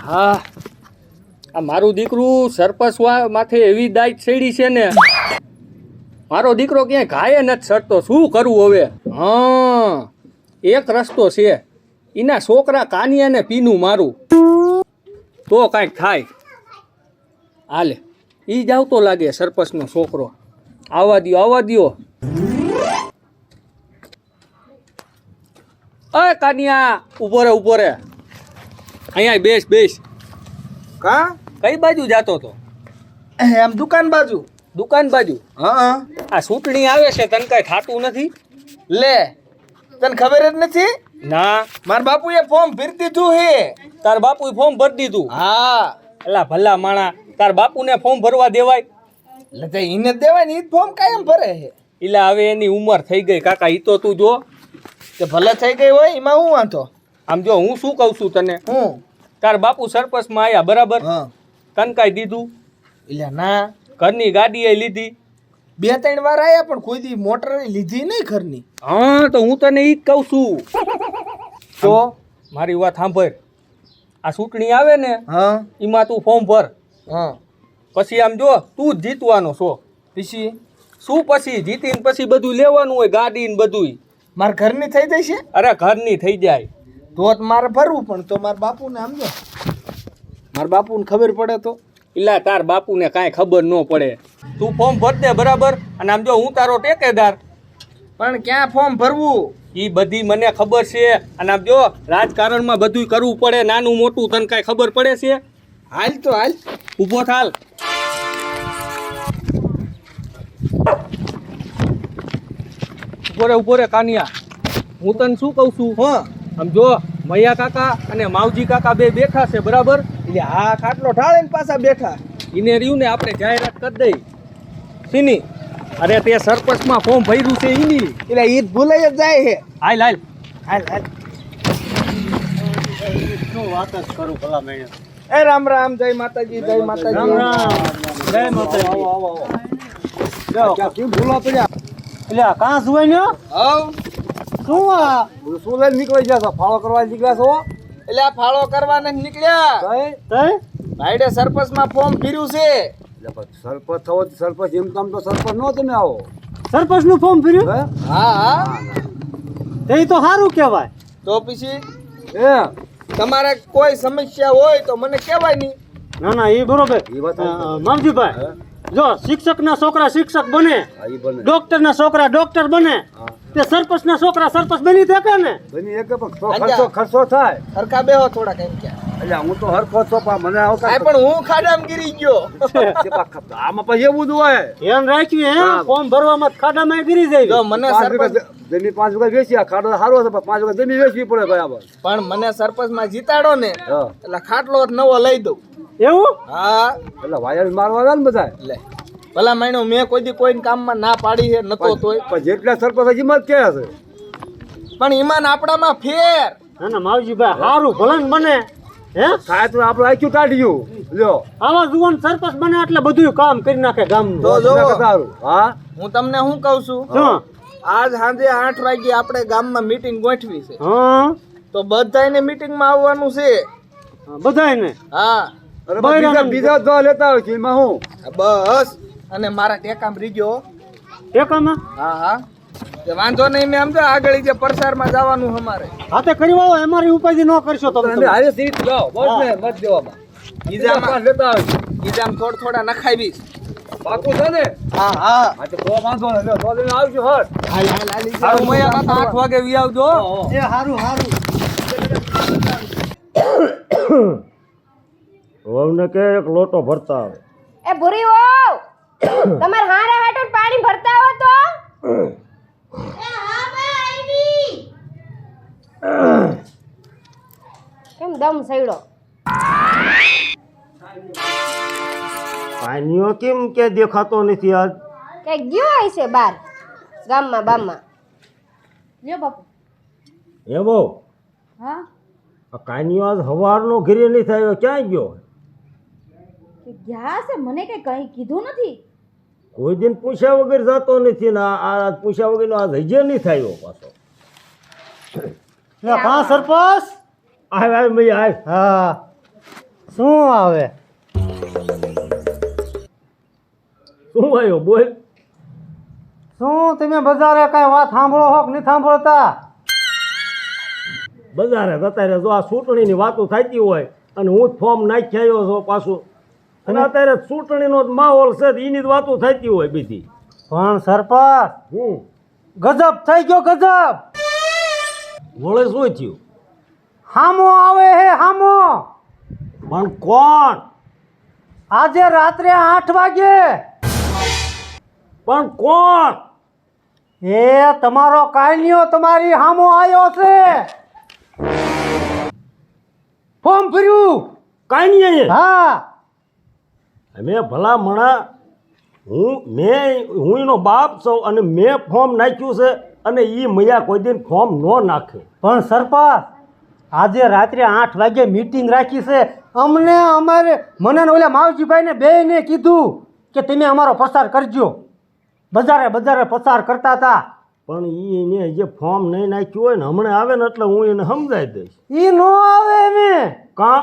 હા આ મારું દીકરું સરપસ માથે એવી દાઈત ચડી છે ને મારો દીકરો ક્યાંય ઘાયે નથી ચડતો શું કરવું હવે હા એક રસ્તો છે એના છોકરા કાનિયાને પીનું મારું તો કાંઈક થાય હાલે ઈ જ આવતો લાગે સરપંચનો છોકરો આવવા દ્યો અય કાનિયા ઉભો રે અહીંયા બેસ કા કઈ બાજુ જાતો તો એમ દુકાન બાજુ હા આ ચૂંટણી આવે છે તને કઈ થાતું નથી લે તને ખબર જ નથી ના માર બાપુએ ફોર્મ ભરી દીધું હે તાર બાપુએ ફોર્મ ભરી દીધું હા એલા ભલા માણા તાર બાપુને ફોર્મ ભરવા દેવાય એટલે તે ઈને જ દેવાય ને ઈ ફોર્મ કાયમ ભરે હે એલા હવે એની ઉંમર થઈ ગઈ કાકા ઈ તો તું જો તે ભલે થઈ ગઈ હોય એમાં હું વાંધો આમ જો હું શું કહું છું તને હું તાર બાપુ સરપંચમાં આયા બરાબર હા તને કાંઈ દીધું એટલે ના ઘરની ગાડી લીધી 2-3 વાર આયા પણ કોઈ દી મોટર લીધી નહીં ઘરની હા તો હું તને ઈ જ કહું છું તો મારી વાત સાંભળ આ ચૂંટણી આવે ને હા એમાં તું ફોર્મ ભર હા પછી આમ જો તું જ જીતવાનો છો પછી શું પછી જીતીને પછી બધું લેવાનું હોય ગાડી ને બધું માર ઘરની થઈ જશે અરે ઘરની થઈ જાય તો જ મારે ભરવું પણ તો મારા બાપુને સમજો મારા બાપુને ખબર પડે તો એલા તાર બાપુને કાંઈ ખબર ન પડે તું ફોર્મ ભર દે બરાબર અને આમ જો હું તારો ટેકેદાર પણ ક્યાં ફોર્મ ભરવું એ બધી મને ખબર છે અને આમ જો રાજકારણમાં બધું કરવું પડે નાનું મોટું તને કાંઈ ખબર પડે છે હાલ તો હાલ ઊભો થાલ ઊભો રે કાનિયા હું તને શું કહું છું હા આમ જો મૈયા કાકા અને માવજી કાકા બે બેઠા છે બરાબર એટલે આ ખાટલો ઢાળીને પાછા બેઠા એને રહ્યું ને આપણે જાહેરાત કરી દઈ સીની અરે તે સરપંચમાં ફોર્મ ભર્યું છે ઈની એટલે ઈ ભૂલાઈ જ જાય છે હાલ હાલ શું વાત જ કરું ભલા મેં એ રામ રામ જય માતાજી જય માતાજી જય માતાજી કેમ ભૂલા પડ્યા એટલે કાં સુવાય ને હવ શું આ શું લઈને નીકળી ગયા છો ફાળો કરવા નીકળ્યા છો એટલે આ ફાળો કરવા નથી નીકળ્યા ભાઈડે સરપંચમાં ફોર્મ ભર્યું છે સરપંચ થવો સરપંચ એમ કામ તો સરપંચ નો તમે આવો સરપંચ નું ફોર્મ ભર્યું હા તે તો સારું કહેવાય તો પછી તમારે કોઈ સમસ્યા હોય તો મને કહેવાય નહીં ના ના એ બરોબર મામજીભાઈ જો શિક્ષક ના છોકરા શિક્ષક બને ડોક્ટર ના છોકરા ડોક્ટર બને તે સરપંચ ના છોકરા સરપંચ બની શકે ને ખર્ચો થાય સરખા બેહો થોડા કઈ ક્યાં એટલે હું તો હરખો છો મને પણ હું ખાડામાં ગીરી ગયો આમાં પછી એવું જ હોય એમ રાખ્યું હે ફોર્મ ભરવામાં ખાડામાં ગીરી જાય જો મને સરપંચ જમીન 5 વીઘા વેચી ખાડો સારો છે 5 વીઘા જમીન વેચવી પડે બરાબર પણ મને સરપંચ માં જીતાડો ને એટલે ખાટલો નવો લઈ દઉં એવું હા એટલે વાયર મારવાના ને બધા લે ભલા માણ્યો મેં કોઈ દી કોઈ કામમાં ના પાડી છે નતો તોય પણ જેટલા સરપંચ હિંમત કે છે પણ ઈમાન આપણામાં ફેર ના ના માવજીભાઈ સારું ભલન બને હે થાય તો આપણે આઈક્યુ કાઢ્યું લ્યો આવા જુવાન સરપંચ બને એટલે બધું કામ કરી નાખે ગામનું તો જો સારું હા હું તમને શું કહું છું આજ સાંજે 8 વાગે આપણે ગામમાં મીટિંગ ગોઠવી છે હા તો બધાયને મીટિંગમાં આવવાનું છે બધાયને હા બીજા દો લેતા હોય છે એમાં હું બસ અને મારા ટેકામાં રીજો ટેકામાં હા તે વાંધો નહીં મેં સમજો આગળ જે પ્રસારમાં જવાનું અમારે હા તે કરી વાળો અમારી ઉપાધિ ન કરશો તમે હારે સીટ જાઓ બસ ને મત દેવામાં ઈજામાં લેતા હોય ઈજામાં થોડા નખાવી પાકું છે ને હા તો વાંધો ને તો લઈને આવજો હટ હાલ મયા 8 વાગે વી આવજો એ હારું વહુને કે એક લોટો ભરતા આવે એ ભૂરી વહુ તમાર હારા હાટું પાણી ભરતા હો તો એ હા બા આઈવી કેમ દમ સડ્યો પાણીઓ કેમ કે દેખાતો નથી આજ કે ગયો હશે બાર ગામમાં બામમાં લ્યો બાપુ એ બહુ હા આ કાનિયો આજ હવારનો ઘરે નહીં થયો ક્યાં ગયો ગયા છે મને કઈ કીધું નથી કોઈ દિન પૂછ્યા વગર જતો નથી ને આ પૂછ્યા વગરનો આજ હજે નહીં થયો પાછો કા સરપંચ આય આય મય આય હા શું આવે? શું આવ્યો બોલ? શું તમે બજારે કઈ વાત સાંભળો હો કે નહીં સાંભળતા? બજારે અત્યારે જો આ ચૂંટણીની વાતો થતી હોય અને હું જ ફોર્મ નાખી આવ્યો છું પાછું, અને અત્યારે ચૂંટણીનો જ માહોલ છે, એની જ વાતો થતી હોય બીજી. પણ સરપંચ હું ગજબ થઈ ગયો, ગજબ. વળે શું થયું? હામો આવે હે હામો. પણ કોણ? આજે રાત્રે 8 વાગે. પણ કોણ? એ તમારો કાયનિયો તમારી હામો આવ્યો છે. ફોર્મ ભર્યું. કાંઈ નહીં અહીંયા. હા, અમે ભલા મણા હું એનો બાપ છું અને મેં ફોર્મ નાખ્યું છે, અને એ મૈયા કોઈ દિન ફોર્મ ન નાખે. પણ સરપંચ આજે રાત્રે 8 વાગે મીટિંગ રાખી છે. મને ને ઓલા માવજીભાઈને બેયને કીધું કે તમે અમારો પ્રચાર કરજો. બજારે પ્રચાર કરતા હતા. પણ એને જે ફોર્મ નહીં નાખ્યું હોય ને હમણાં આવે ને એટલે હું એને સમજાવી દઈશ. ઈ નો આવે એમે. કાં?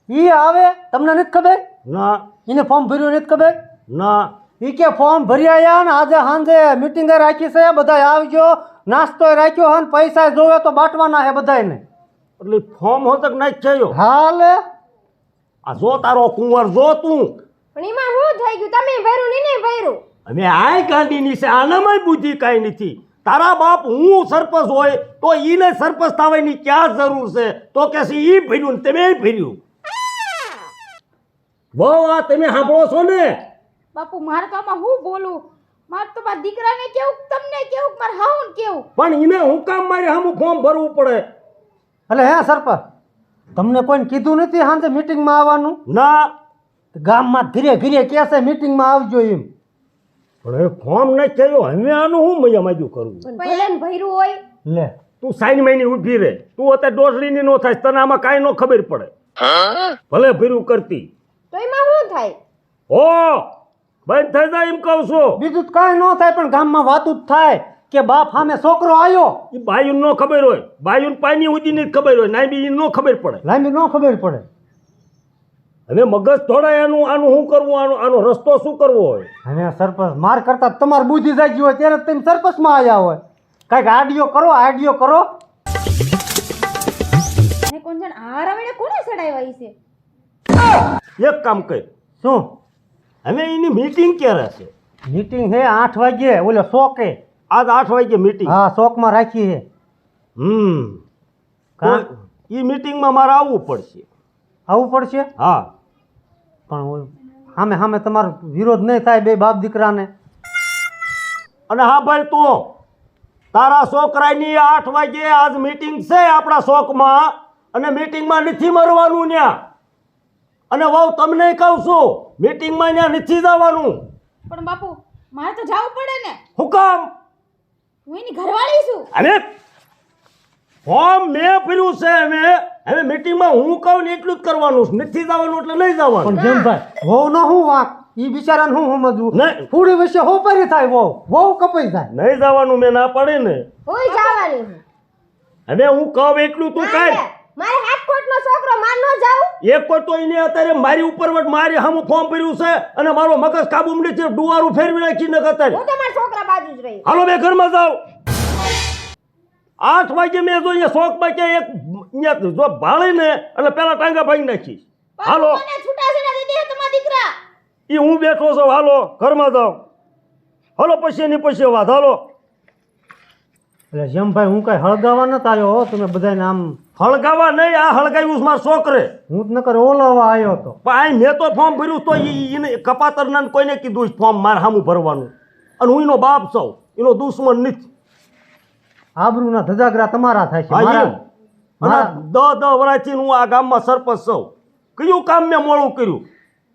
ઈ આવે તમને નથી ખબર? ના એને ફોર્મ ભર્યું નથી ખબર? ના. ઈ કે ફોર્મ ભરી આયા ને આજે સાંજે મીટિંગ રાખી છે, બધા આવજો, નાસ્તો રાખ્યો હન, પૈસા જોવે તો બાંટવાના હે બધાને. એટલે ફોર્મ હોત કે નાખ્યો? હાલે આ જો તારો કુંવર જો તું. પણ એમાં શું થઈ ગયું? તમે ભર્યું ને નહીં ભર્યું? અમે આય ગાંધીની છે, આનામાંય બુદ્ધિ કાંઈ નથી. તારા બાપ હું સરપંચ હોય તો ઈને સરપંચ થવાની ક્યાં જરૂર છે? તો કે છે ઈ ભર્યું ને તમે ભર્યું. વહુ આ તમે સાંભળો છો ને? બાપુ મારે તો આમાં હું બોલું? મારે તો મારા દીકરાને કેવું, તમને કેવું, મારે હાઉન કેવું? પણ એને હું કામ મારે સામું ફોર્મ ભરવું પડે? એટલે હે સરપંચ તમને કોઈને કીધું નથી સાંજે મીટિંગમાં આવવાનું? ના. ગામમાં ધીરે ધીરે કહે છે મીટિંગમાં આવજો એમ. પણ એ ફોર્મ નહીં થયો, હવે આનું હું મજા માજુ કરવું? ભલે ને ભર્યું હોય. લે તું સાઈન મહિની ઊભી રહે. તું અત્યારે ડોસડીની નો થાય, તને આમાં કાંઈ નો ખબર પડે. ભલે ભીરું કરતી તો એમાં શું થાય? હો બંધ થઈ જાય એમ કહું છું. બીજું તો કાંઈ ન થાય, પણ ગામમાં વાતું જ થાય કે બાપ સામે છોકરો આવ્યો. એ બાયુન નો ખબર હોય, બાયુન પાણી ઉદીની જ ખબર હોય, ના બી નો ખબર પડે. લાંબી ન ખબર પડે. હવે મગજ થોડા આનું શું કરવું, આનો રસ્તો શું કરવો હોય? હવે સરપંચ માર કરતા તમારી બુદ્ધિ જાગી હોય ત્યારે તમે સરપંચમાં આવ્યા હોય. કાંઈક આડિયો કરો. અને કોણ જાણે આ રવેડે કોને સડાવ્યા ઈ છે? એક કામ કર, શું હવે એની મીટિંગ ક્યારે છે? મીટિંગ હે 8 વાગે ઓલે શોકે. આજ 8 વાગે મીટિંગ. હા, શોકમાં રાખી હે. તો એ મીટિંગમાં મારે આવવું પડશે. આવવું પડશે. હા. પણ સામે તમારો વિરોધ નહીં થાય બે બાપ દીકરાને? અને હા ભાઈ તું તારા છોકરાની 8 વાગે આજ મીટિંગ છે આપણા શોકમાં, અને મીટિંગમાં નથી મરવાનું ન્યા. અને વહુ તમને કહું છું મીટિંગમાં ન્યા નથી જવાનું. પણ બાપુ મારે તો જવું પડે ને. હું કામ? હું એની ઘરવાળી છું. અને ફોર્મ મેં ભર્યું છે. હવે મીટિંગમાં હું કહું ને એટલું જ કરવાનું છે, નથી જવાનું એટલે નહીં જવાનું. પણ જેમભાઈ વહુ નો હું વાંક, ઈ બિચારાને હું સમજવું? નહીં. ફૂડી વિશે હો પરી થાય, વહુ કપાઈ જાય. નહીં જવાનું મેં ના પાડી ને. હું જવાની છું. હવે હું કહું એટલું તું કાઢ. મારે હાથકોટનો છોકરો માર ન જાવ. એક કોઈ તો એને અત્યારે મારી ઉપર મારી સામું ફોર્મ ભર્યું છે, અને મારો મગજ કાબુ નથી, ડુવારું ફેરવી નાખીને અત્યારે. હું તો મારા છોકરા બાજુ જ રહી. હાલો બે ઘરમાં જાઓ. 8 વાગે મેં જો અહીંયા શોખમાં કે એક અહીંયા જો ભાળી ને એટલે પેલા ટાંગા ભાંગી નાખીશ. હાલો મને છૂટાછેડા દીધી હે તમારા દીકરા. એ હું બેઠો છું. હાલો ઘરમાં જાઓ. હાલો પછી એની પછી વાત. હાલો. એટલે જેમભાઈ હું કઈ હળગાવા નતો આવ્યો હો, તમે બધાને આમ હળગાવા નહીં, આ હળગાવ્યું છે મારા છોકરે. હું જ નકર ઓલાવા આવ્યો હતો. પણ આ મેં તો ફોર્મ ભર્યું તો એને કપાતરના કોઈને કીધું ફોર્મ મારે સામું ભરવાનું, અને હું એનો બાપ છું, એનો દુશ્મન નથી. આબરૂના ધજાગરા તમારા થાય છે. હા, મારા- એમ. અને 10 વર્ષથી હું આ ગામમાં સરપંચ છું. કયું કામ મેં મોડું કર્યું?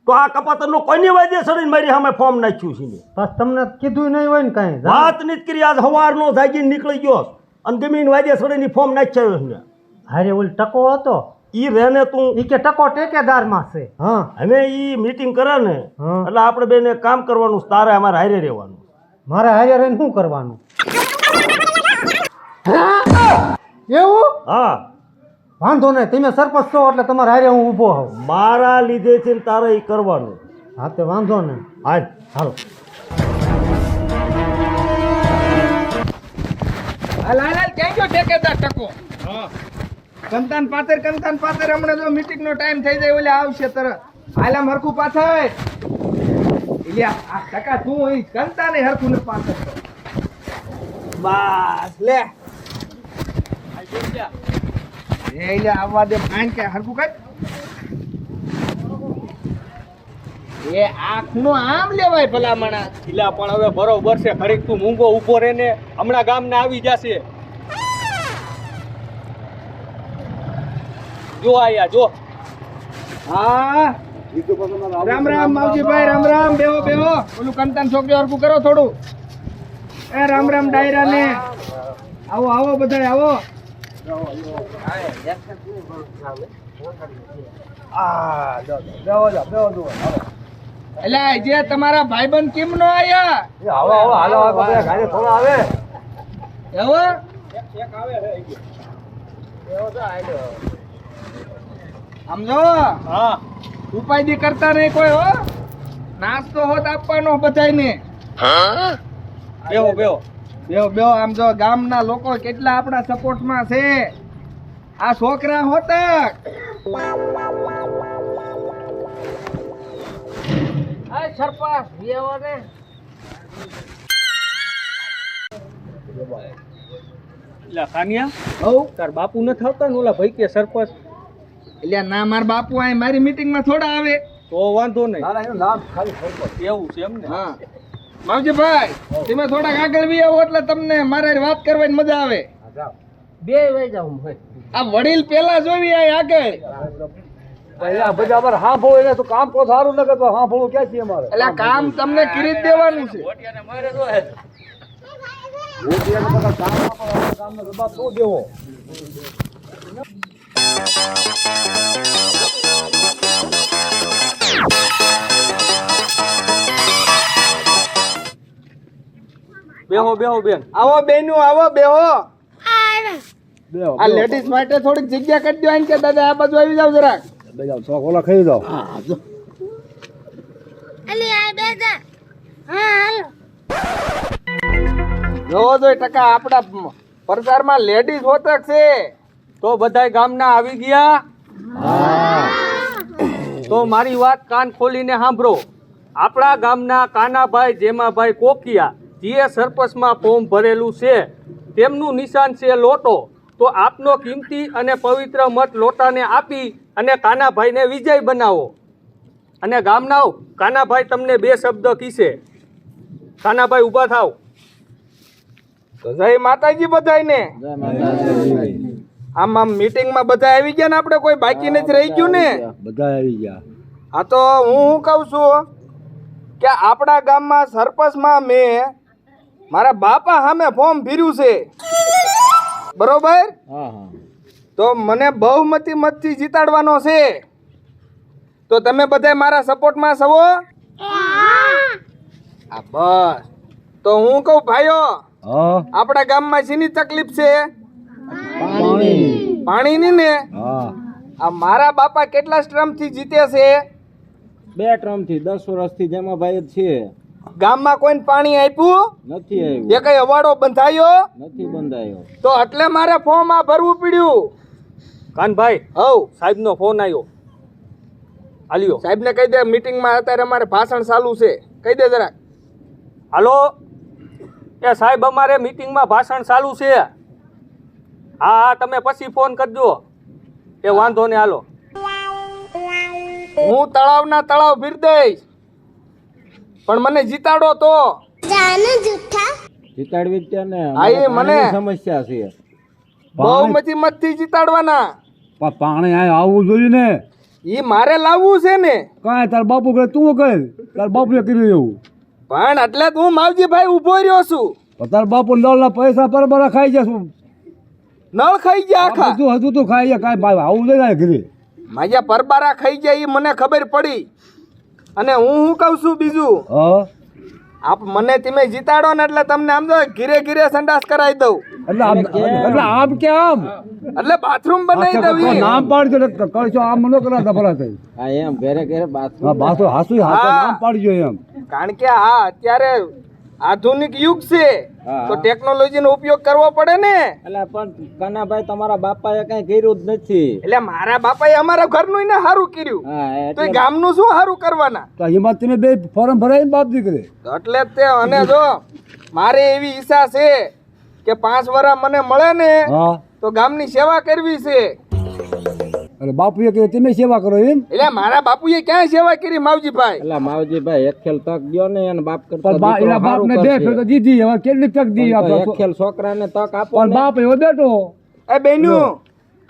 તો આ કપાતરનો કોઈની વાજે સડીને મારી સામે ફોર્મ નાખ્યું છે ને. બસ તમને કીધું નહીં હોય ને કાંઈ વાત નથી કરી. આજ સવારનો જાગીને નીકળી ગયો અને જમીન વાજે સડીને ફોર્મ નાખ્યો છે. હારે ઓલ ટકો હતો ઈ રેને તું ઈ કે ટકો ટેકેદારમાં છે. હા, હવે ઈ મીટિંગ કરે ને હા. એટલે આપણે બેને કામ કરવાનું છે, તારે અમારે હારે રહેવાનું. મારે હારે રહીને શું કરવાનું? એવું હા વાંધો નહીં, તમે સરપંચ છો એટલે તમારે હારે હું ઊભો હોઉં. મારા લીધે છે ને તારે ઈ કરવાનું. હા તે વાંધો નહીં. હાલ હાલો. હાલ ક્યાં ગયો ઠેકેદાર ટકો? કંતાન પાતર હમણાં જો મીટિંગ નો ટાઈમ થઈ જાય ઓલે આવશે તરત. હાલા હરખું પાથર. ઇલ્યા આ ટકા તું ઈ કંતાને હરખું ને પાથર. બસ લે. એ ઇલ્યા આવવા દે ભાઈ કે હરખું કર. એ આ ખૂણો આમ લેવાય ભલામણા. એટલે પણ હવે બરોબર છે, ઘડીક તું મૂંગો ઊભો રહે ને, હમણાં ગામના આવી જશે. જો આયા જો. હા રામ રામ માવજીભાઈ, રામ રામ. બેહો બેહો. ઓલું કંતાન છોકરી હરખું કરો થોડું. એ રામ રામ ડાયરા ને. આવો આવો બધાય આવો. એટલે જે તમારા ભાઈબંધ કેમ નો આયા? એવો સમજો. હા ઉપાય કરતા નહીં કોઈ હો. નાસ્તો હોત આપવાનો બધાયને. બેહો બેહો. બેહો બેહો. આમ જો ગામના લોકો કેટલા આપણા સપોર્ટમાં છે. આ છોકરા હોતક. સરપંચ બેહો ને. એટલે કાનિયા હઉ તાર બાપુ ન થતા ને ઓલા ભાઈ કે સરપંચ, એટલે ના મારા બાપુ અહીં મારી મીટિંગમાં થોડા આવે. તો વાંધો નહીં. એવું છે એમ ને? હા માવજીભાઈ, તમે થોડાક આગળ બી આવો એટલે તમને મારે વાત કરવાની મજા આવે. બે વઈ જાઉં ભાઈ. આ વડીલ પેલા જોવી આ આગળ. કામ તો સારું ન કરતો સાંભળવું ક્યાં છે અમારે. એટલે કામ તમને કરી જ દેવાનું છે. કામનો જવાબ શું દેવો? બેહો બેહો બેન. આવો બેનું આવો બેહો. દેવો આ લેડીઝ માટે થોડીક જગ્યા કરી દો. કે દાદા આ બાજુ આવી જાવ જરાક. શોખ ઓલા ખાઈ જાઓ. જોવો જો ટકા આપણા પ્રચારમાં લેડીઝ હોતક છે. તો બધાય ગામના આવી ગયા? તો મારી વાત કાન ખોલીને સાંભળો. આપણા ગામના કાનાભાઈ જેમાભાઈ કોકિયા જે સરપંચમાં ફોર્મ ભરેલું છે તેમનું નિશાન છે લોટો. તો આપનો કિંમતી અને પવિત્ર મત લોટાને આપી અને કાનાભાઈને વિજય બનાવો. અને ગામના કાનાભાઈ તમને બે શબ્દ કીશે. કાનાભાઈ ઊભા થાવ. તો જય માતાજી બધાયને. આમ મીટિંગમાં બધા આવી ગયા ને, આપણે કોઈ બાકી નથી રહી ગયું ને? બધા આવી ગયા. હા તો હું કહું છું કે આપણા ગામમાં સરપંચમાં મેં મારા બાપા સામે ફોર્મ ભર્યું છે, બરોબર? તો મને બહુમતી મતથી જીતાડવાનો છે. તો તમે બધા મારા સપોર્ટમાં છો? હા બસ. તો હું કહું ભાઈઓ, આપણા ગામમાં શેની તકલીફ છે? પાણીની ને. આ મારા બાપા કેટલા સ્ટ્રમથી જીતે છે? 2 ટર્મથી 10 વર્ષથી જેમાં ભાઈ જ છે. ગામમાં કોઈને પાણી આપ્યું નથી આવ્યું, એ કઈ અવાડો બંધાયો નથી બંધાયો. તો એટલે મારે ફોર્મ આ ભરવું પડ્યું. કાનભાઈ હવ સાહેબનો ફોન આવ્યો. આલ્યો સાહેબને કહી દે મીટિંગમાં અત્યારે અમારે ભાષણ ચાલુ છે. કહી દે જરાક. હાલો એ સાહેબ અમારે મીટિંગમાં ભાષણ ચાલુ છે. હા હા તમે પછી ફોન કરજો. એ વાંધો ને હાલો. હું તળાવના તળાવ ભીર દઈશ, પણ મને જીતાડો તો. જીતાડવી જ ત્યાં ને હા, એ મને સમસ્યા છે. બહુમતી મતથી જીતાડવાના. પાણી આવવું જોઈએ ને. ઈ મારે લાવવું છે ને. કાંઈ તાર બાપુ કરે તું કર. તાર બાપુએ કર્યું એવું. પણ એટલે જ હું માવજીભાઈ ઉભો રહ્યો છું. તાર બાપુ નળના પૈસા પરબરા ખાઈ જશું. નળ ખાઈ ગયા આખા. તું હજુ તું ખાઈ જાય કાંઈ ભાઈ આવું લઈ જાય ઘરે. માજા પરબારા ખાઈ ગયા ઈ મને ખબર પડી. અને હું કહું છું બીજું, આપ મને તમે જીતાડો ને એટલે તમને આમ તો ઘીરે ઘીરે સંડાસ કરાવી દઉં. એટલે આમ કે આમ એટલે બાથરૂમ બનાવી દેવી. નામ પાડજો એટલે કરશો આમ ન કરાતા ભલા થઈ હા એમ ઘરે ઘરે બાથરૂમ બાસો હાસુ નામ પાડજો એમ કારણ કે આ અત્યારે આધુનિક યુગ છે હા. તો ટેકનોલોજી નો ઉપયોગ કરવો પડે ને. એટલે પણ કાનાભાઈ તમારા બાપાએ કઈ કર્યું જ નથી. એટલે મારા બાપાએ અમારા ઘરનું ને સારું કર્યું, હા તો એટલે ગામનું શું સારું કરવાના? તો એમાં તમે બે ફોર્મ ભરાય બાપ દીકરે એટલે જ તે. અને જો મારે એવી ઈચ્છા છે કે 5 વર્ષ મને મળે ને હા તો ગામની સેવા કરવી છે. એટલે બાપુએ કે તમે સેવા કરો એમ એટલે મારા બાપુએ ક્યાં સેવા કરી માવજીભાઈ? એટલે માવજીભાઈ એક ખેલ તક દ્યો ને અને બાપ કરતા પણ દીકરો એના બાપ હારું ને બે કરશે. ફેર તો દીધી હવે કેટલી તક દી પણ તો આપણે એક ખેલ છોકરાને તક આપો પણ ને. બાપ એવો બેઠો એ બેનું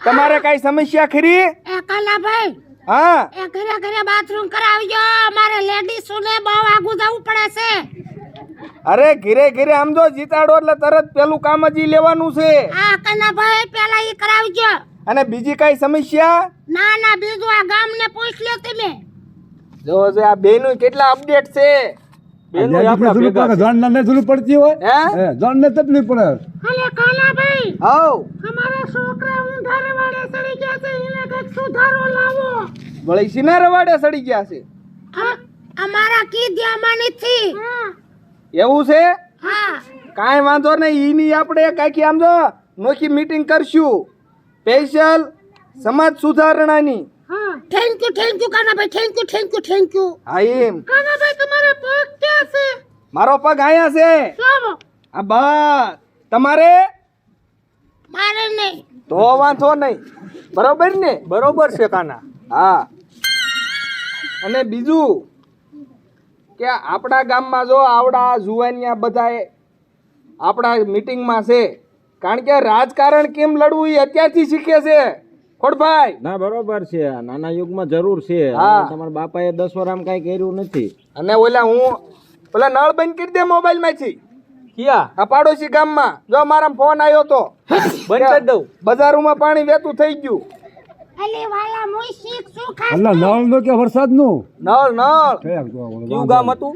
તમારે કઈ સમસ્યા ખરી? એ કાલાભાઈ હા એ ઘરે ઘરે બાથરૂમ કરાવજો, મારે લેડીઝોને બહુ આગું જવું પડે છે. અરે ઘીરે ઘીરે આમ જો જીતાડો એટલે તરત પેલું કામ જ ઈ લેવાનું છે. હા કાનાભાઈ પેલા ઈ કરાવજો. અને બીજી કઈ સમસ્યા? ના ના બીજું આ ગામને પૂછ લ્યો તમે. જો આ બેનું કેટલા અપડેટ છે. જણ ને જરૂર પડતી હોય હે જણ ને તકલીફ પડે અલે કાનાભાઈ હવ અમારા છોકરા ઊંધા રવાડે ચડી ગયા છે, એને કઈક સુધારો લાવો. વળી સિના રવાડે સડી ગયા છે. અમારા કીધ્યામાં નથી. એવું છે? હા કાંઈ વાંધો નહીં, ઈની આપણે કાંઈક આમ જો નોખી મીટિંગ કરશું સ્પેશિયલ સમાજ સુધારણાની. હા thank you Kanabhai, thank you. હા એમ. કાનાભાઈ તમારે પગ ક્યાં છે? મારો પગ અહીંયા છે. લાવો. આ બસ. તમારે મારે નહીં. તો વાંધો નહીં, બરોબર ને? બરોબર છે કાના. હા. અને બીજું કે આપણા ગામમાં જો આવડા જુવાનિયા બધાએ આપણા મીટિંગમાં છે, કારણ કે રાજકારણ કેમ લડવું એ અત્યારથી શીખે છે. ખોડભાઈ ના બરોબર છે, આ નાના યુગમાં જરૂર છે. હા. અને તમારા બાપાએ 10 વર્ષ આમ કઈ કર્યું નથી. અને ઓલા નળ બંધ કરી દે મોબાઈલ માંથી. ક્યાં આ પાડોશી ગામમાં જો મારા ફોન આવ્યો તો બંધ કરી દઉં? બજારોમાં પાણી વેતું થઈ ગયું. અલે વાલા મોય શીખ શું ખાસ એટલે નળ નો કે વરસાદ નું નળ કયું ગામ હતું?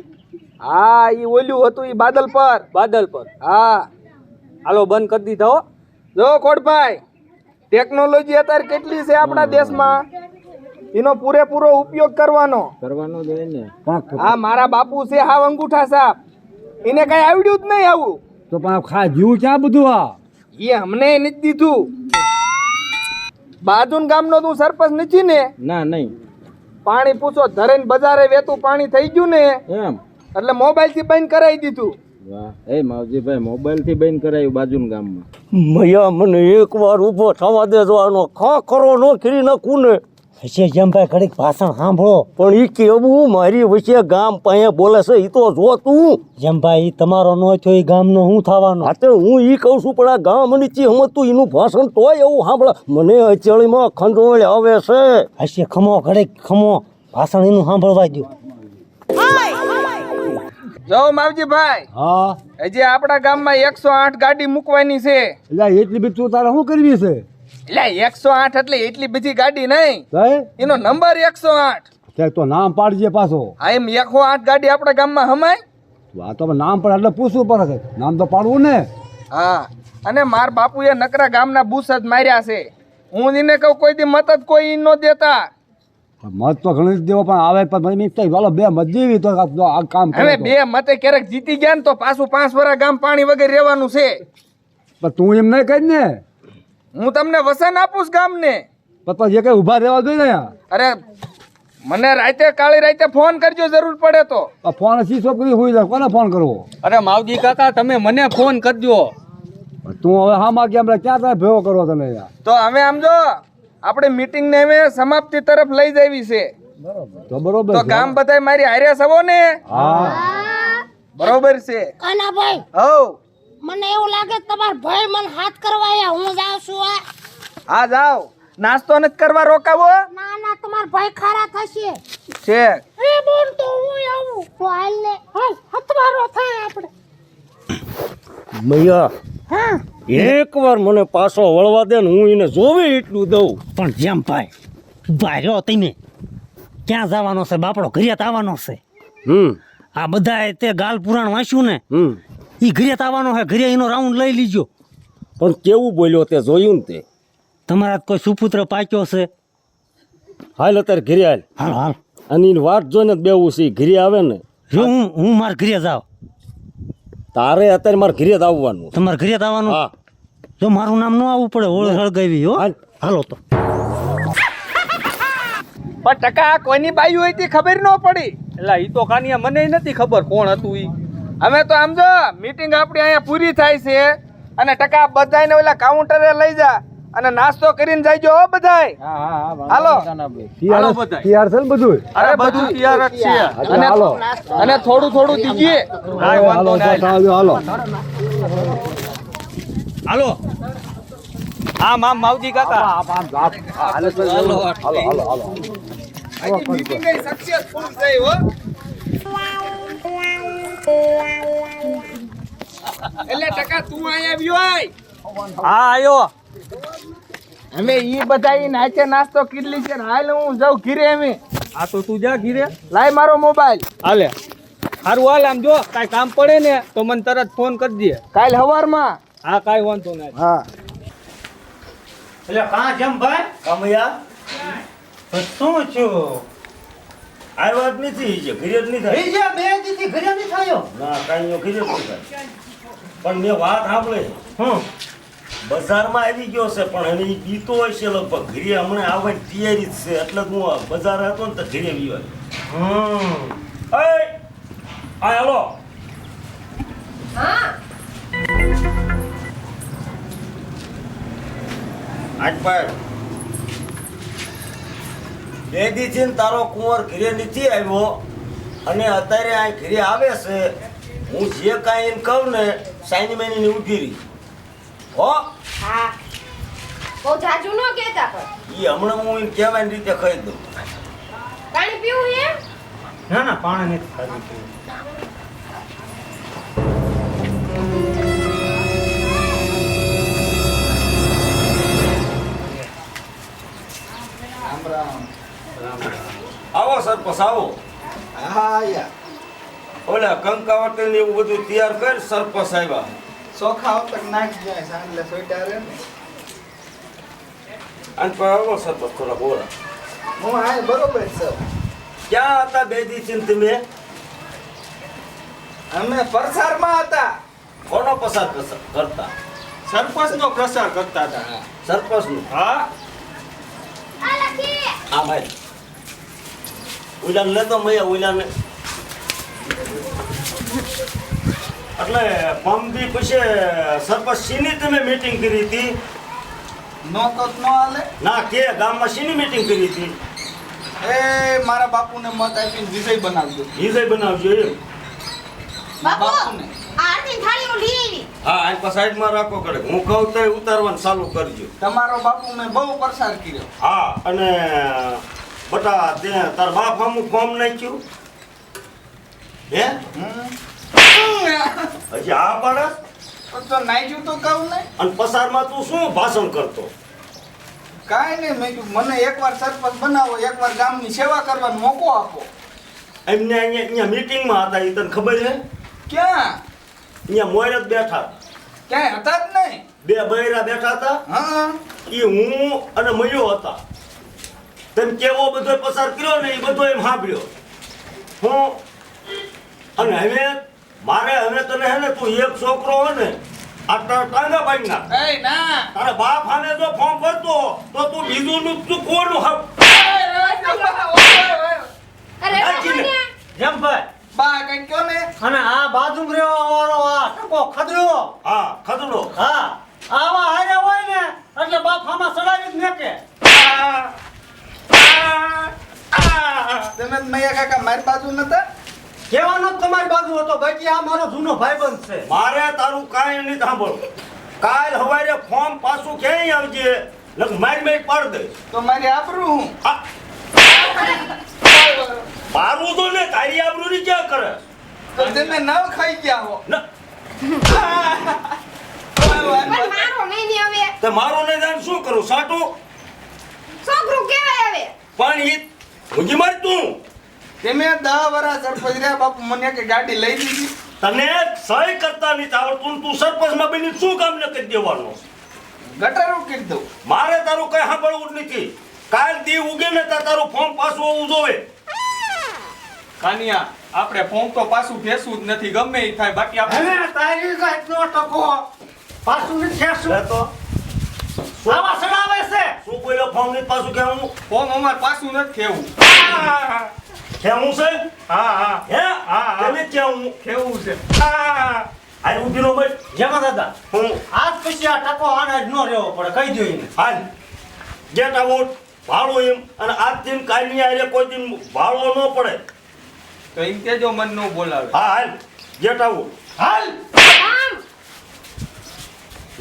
હા ઈ ઓલ્યું હતું ઈ બાદલ પર. બાદલ પર. હા હાલો બંધ કરી દીધા હો. જો ખોડભાઈ ટેકનોલોજી અત્યારે કેટલી છે આપણા દેશમાં, એનો પૂરેપૂરો ઉપયોગ કરવાનો. કરવાનું જ હોય ને. હા મારા બાપુ છે હાવ અંગૂઠા સાપ, એને કઈ આવડ્યું જ નહીં આવું. તો પણ ખા જીવ ક્યાં બધું આ એ અમને નથી દીધું. બાજુન ગામનો તું સરપંચ નથી ને? ના નહીં પાણી પૂછો ધરેન બજારે વેતું પાણી થઈ ગયું ને એમ. એટલે મોબાઈલ થી બંધ કરાવી દીધું. વાહ એ માવજીભાઈ મોબાઈલ થી બંધ કરાયું બાજુના ગામમાં. મૈયા મને એક વાર ઊભો થવા દેજો આનો ખા કરો નો કરી નાખું ને હશે જમભાઈ ઘડીક ભાષણ સાંભળો પણ ઈ કેવું મારી વચ્ચે ગામ પાસે બોલે છે ઈ તો જો તું જમભાઈ ઈ તમારો નો થયો ઈ ગામનો હું થવાનો હા તો હું ઈ કહું છું પણ આ ગામ નીચે હમતું એનું ભાષણ તોય એવું સાંભળે મને અચળીમાં ખંડોળ આવે છે હશે ખમો ઘડીક ખમો ભાષણ એનું સાંભળવા દો જો માવજીભાઈ હા હજી આપણા ગામમાં 108 ગાડી મૂકવાની છે. એટલે એટલી બધી તું તારે શું કરવી છે એટલે 108 એટલે એટલી બધી ગાડી નહીં, સાહેબ એનો નંબર 108. ત્યારે તો નામ પાડજે પાછો આ એમ 108 ગાડી આપણા ગામમાં હમાય. આ તો નામ પણ એટલે પૂછવું પડે નામ તો પાડવું ને હા અને માર બાપુએ નકરા ગામના બુસ જ માર્યા છે. હું એને કહું કોઈ દી મત જ કોઈ નો દેતા. મત તો ઘણી જ દેવો પણ આવે પણ મને કઈ વાલો બે મત દેવી તો આ કામ હવે કરે તો. 2 મતે ક્યારેક જીતી ગયા ને તો પાછું 5 વર્ષ ગામ પાણી વગર રહેવાનું છે. પણ તું એમ નહીં કહી ને હું તમને વસન આપું ગામને. પણ જે કઈ ઉભા રહેવા જોઈએ ને અરે મને રાતે કાળી રાતે ફોન કરજો જરૂર પડે તો. આ ફોન શીશો કરી હોઈ જાય કોને ફોન કરવો અરે માવજી કાકા તમે મને ફોન કરજો. તું હવે હામાં કેમ ક્યાં તારે ભેગો કરવો તને યાર તો અમે આમ જો આપણે મીટિંગ ને હવે સમાપ્તિ તરફ લઈ જવી છે. તો બરોબર તો છે. ગામ બધાય મારી હારે સવો ને? હા બરોબર છે. કાનાભાઈ હવ મને એવું લાગે તમાર ભાઈ મને હાથ કરવા આયા, હું જાઉં છું. હા જાઓ, નાસ્તો નથી કરવા રોકાવો ના ના તમાર ભાઈ ખારા થશે. છે. એ બોલ તો હું આવું તો હાલ ને હાલ હતવારો થાય આપણે. મૈયા હા એક વાર મને પાછો વળવા દે ને હું એને જોવે એટલું દઉં પણ જેમ ભાઈ ઉભા રહ્યો તમે ક્યાં જવાનો છે બાપડો ઘરે આવવાનો છે આ બધા તે ગાલ પુરાણ વાંચ્યું ને ઈ ઘરે આવવાનો છે ઘરે એનો રાઉન્ડ લઈ લીજો પણ કેવું બોલ્યો તે જોયું ને તે તમારા કોઈ સુપુત્ર પાક્યો છે? હાલ અત્યારે ઘરે હાલ. હાલ હાલ. અને એની વાટ જોઈને જ બેવું છે. ઘરે આવે ને જો હું મારા ઘરે જાઉં. તારે અત્યારે મારે ઘરે જ આવવાનું. તમારે ઘરે જ આવવાનું? હા. જો મારું નામ ન આવવું પડે, ઓળ હળગાવી હો. હાલો તો. પણ ટકા કોઈની બાયું હોય તે ખબર ન પડી. એટલે ઈ તો કાનિયા મને નથી ખબર કોણ હતું ઈ. અમે તો આમ જો મીટિંગ આપણી અહીંયા પૂરી થાય છે અને ટકા બધાયને ઓલા કાઉન્ટરે લઈ જા અને નાસ્તો કરીને જઈજો હો બધાય. હાલો હાલો બધાય. તૈયાર છે ને બધું? અરે બધું તૈયાર જ છે. અને હાલો અને થોડું થોડું દીજીએ. કાંઈ વાંધો નહીં. હાલો. હાલો આમ આમ માવજી કાકા. આજની મીટિંગ સક્સેસફુલ થઈ હો. એટલે ટકા તું અહીંયા આવ્યો હોય. હા આયો. અમે ઈ બધા ઈ નાચે નાસ્તો કેટલી છે ને હાલ હું જાઉં ઘીરે અમે. આ તો તું જા ઘીરે. લાય મારો મોબાઈલ. હાલે સારું હાલ. આમ જો કાંઈ કામ પડે ને તો મને તરત ફોન કરી દે. કાલ હવારમાં. હા કાંઈ વાંધો નહીં. હા. એટલે કાં જેમ ભાઈ કામયા શું છું? આવ્યા જ નથી. જે ઘરે જ નહીં થાય. એ જે બે દીથી ઘરે નહીં થયો. ના કાંઈ ઘરે જ નહીં થાય. પણ મેં વાત સાંભળે હું બજારમાં આવી ગયો છે પણ એને ઈ બીતો હોય છે લગભગ. ઘરે હમણાં આવવાની તૈયારી જ છે એટલે જ હું બજાર હતો ને તો ઘરે વિવાય. આ હાલો. હા આજ પર બે દીથી ને તારો કુંવર ઘરે નથી આવ્યો અને અત્યારે આ ઘરે આવે છે. હું જે કાંઈ એમ કહું ને સાઈની મેની ઊભી રહી હો. હા બહુ જાજુ ન કહેતા પણ એ હમણાં હું એમ કહેવાની રીતે કહી દઉં. પાણી પીવું એમ? ના ના પાણી નથી ખાધું. આવો સરપંચ આવો. હા યાર. ઓલા કંકાવટ ને એવું બધું તૈયાર કર. સરપંચ આવ્યા. ચોખા ઉપર નાખી જાય સાંજલે સોઈટા રે ને. અને પર આવો સરપંચ થોડા બોલા. હું આ બરોબર છે. ક્યાં હતા બે દીથી તમે? અમે પ્રસારમાં હતા. કોનો પસાર કરતા? સરપંચનો પ્રસાર કરતા હતા. સરપંચ નું? હા. આ લખી હા ભાઈ. ઓલાને લેતો મૈયા ઓલાને. એટલે પંપી પછી સરપંચ શીની તમે મીટિંગ કરી હતી? નો તો ન હાલે. ના કે ગામમાં શીની મીટિંગ કરી હતી? એ મારા બાપુને મત આપીને વિજય બનાવજો. વિજય બનાવજો એમ? બાપુ બાપુને. આરતી થાળીઓ લઈ આવી. હા આજ પર સાઈડમાં રાખો કરે. હું કહું તો ઉતારવાનું ચાલુ કરજો. તમારો બાપુ મેં બહુ પ્રસાર કર્યો. હા અને બટા તે તાર બાપ અમુક ફોર્મ નાખ્યું હે? હજી આ પાડસ તો નાઈજુ તો કહું ને. અને પસારમાં તું શું ભાષણ કરતો? કાંઈ નહીં મેં કીધું મને એકવાર સરપંચ બનાવો, એકવાર ગામની સેવા કરવાનો મોકો આપો. એમને અહીંયા મીટિંગમાં હતા એ તને ખબર છે? ક્યાં? અહીંયા મોર જ બેઠા. ક્યાંય હતા જ નહીં. બે બૈરા બેઠા હતા. હા. એ હું અને મયો હતા. તેમ કેવો બધો પસાર કર્યો ને એ બધો એમ સાંભળ્યો હું. અને હવે મારે હવે તને હે ને તું એક છોકરો હોય ને આટલા ટાંગા પાડી નાખ. એ ના. તારા બાપ સામે જો ફોર્મ ભરતો તો તું બીજું નું તું કોનું અરે બાપુને જેમ ભાઈ બા કઈ કયો ને. અને આ બાજુ વાળો આ ટકો ખદડ્યો. હા ખદડો. હા આવા હારે હોય ને એટલે બાપ આમાં સડાવી જ નાખે. તમે મૈયા કાકા મારી બાજુ નતા. કહેવાનો જ તમારી બાજુ હતો બાકી આ મારો જૂનો ભાઈબંધ છે. મારે તારું કાંઈ નહીં સાંભળ. કાલ સવારે ફોર્મ પાછું ક્યાંય આવજે લગ મારી મારી પાડ દે. તો મારી આબરૂ હું. મારું તો ને તારી આબરૂની ક્યાં કરે? તો તમે નાવ ખાઈ ગયા હો. ન પણ મારો નહીં ને હવે તે મારું નહીં જાણ શું કરું? સાટું છોકરું કેવાય હવે. પણ ઈ મુજી માર તું. તમે 10 વર્ષ સરપંચ રહ્યા બાપુ, મને કે ગાડી લઈ દીધી. તને સહી કરતા નહીં આવડતું. તું સરપંચમાં બની શું કામ ન કરી દેવાનો? ગટર ઉકેલી દઉં. મારે તારું કઈ સાંભળવું જ નથી. કાલ દી ઉગે ને ત્યાં તારું ફોર્મ પાછું હોવું જોવે. કાનિયા આપણે ફોર્મ તો પાછું ફેસવું જ નથી ગમે એ થાય બાકી આપણે હવે તારી જાતનો ટકો પાછું નથી ખેંચવું. એ તો આવા સડાવે છે. શું બોલ્યો ફોર્મ ની પાછું કેવું ફોર્મ અમારે પાછું નથી કેવું કેવું છે? હા હા હે હા. તને કેવું કેવું છે હાલ ઊભી નો બેઠ. જેમાં દાદા હું આજ પછી આ ટકો આને જ ન રહેવો પડે કહી દો એને. હાલ ગેટ આઉટ ભાડો એમ અને આજ દિન કાલની આરે કોઈ દિન ભાડો ન પડે. તો એમ કેજો મન નો બોલાવે હા હાલ ગેટ આઉટ હાલ આમ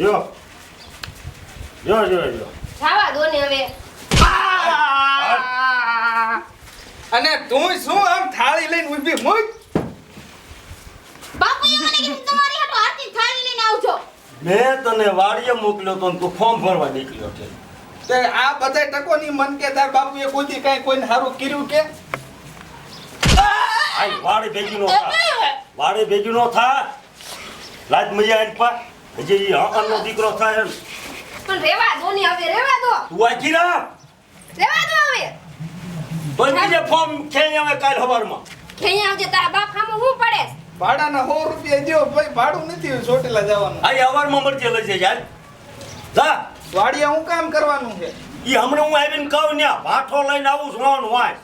જો જો જો જો જાવા દો ને હવે. અને તું શું આમ થાળી લઈને ઊભી મૂક. બાપુએ મને કીધું તમારી હાટુ આરતી થાળી લઈને આવજો. મેં તને વાડીએ મોકલ્યો તો ને તું ફોર્મ ભરવા નીકળ્યો છે. તે આ બધા ટકોની મન કે તાર બાપુએ કોઈ દી કાંઈ કોઈને સારું કર્યું કે આઈ વાડી ભેગી નો થા. વાડી ભેગી નો થા. લાજ મજા આઈ પા. હજી ઈ હકનો દીકરો થાય એમ. પણ રેવા દો ને હવે રેવા દો. તું આખી ના રેવા દો હવે. તો બીજે ફોર્મ ખેઈ આવે કાલ સવારમાં. ખેઈ આવજે તારા બાપ સામે હું પડે. ભાડાના 100 રૂપિયા દ્યો ભાઈ ભાડું નથી ચોટીલા જવાનું. આઈ સવારમાં મળજે લઈ જાય યાર. જા વાડિયા હું કામ કરવાનું છે. ઈ હમણાં હું આવીને કહું ને ભાઠો લઈને આવું છું વાય.